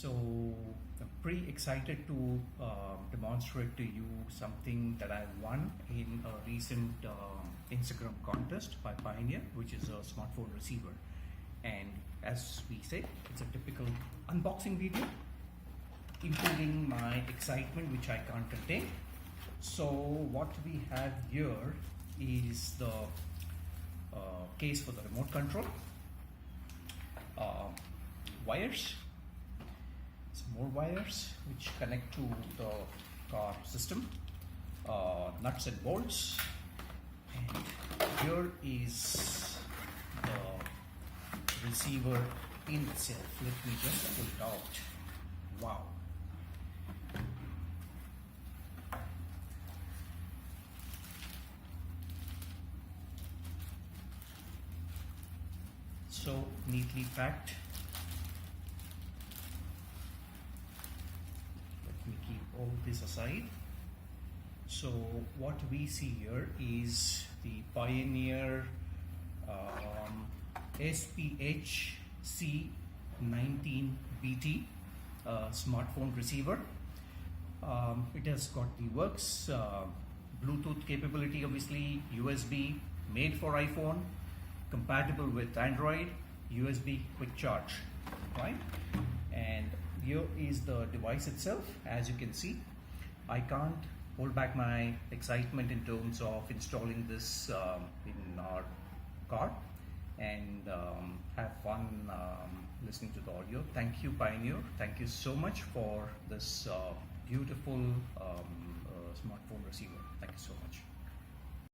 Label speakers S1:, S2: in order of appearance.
S1: So I'm pretty excited to demonstrate to you something that I won in a recent Instagram contest by Pioneer, which is a smartphone receiver. And as we say, it's a typical unboxing video, including my excitement, which I can't contain. So what we have here is the case for the remote control, wires, some more wires which connect to the car system, nuts and bolts, and here is the receiver in itself. Let me just pull it out. Wow. So neatly packed. Let me keep all this aside. So what we see here is the Pioneer SPH-C19BT smartphone receiver. It has got the works, Bluetooth capability, obviously, USB, made for iPhone, compatible with Android, USB quick charge, right? And here is the device itself. As you can see, I can't hold back my excitement in terms of installing this in our car and have fun listening to the audio. Thank you, Pioneer. Thank you so much for this beautiful smartphone receiver. Thank you so much.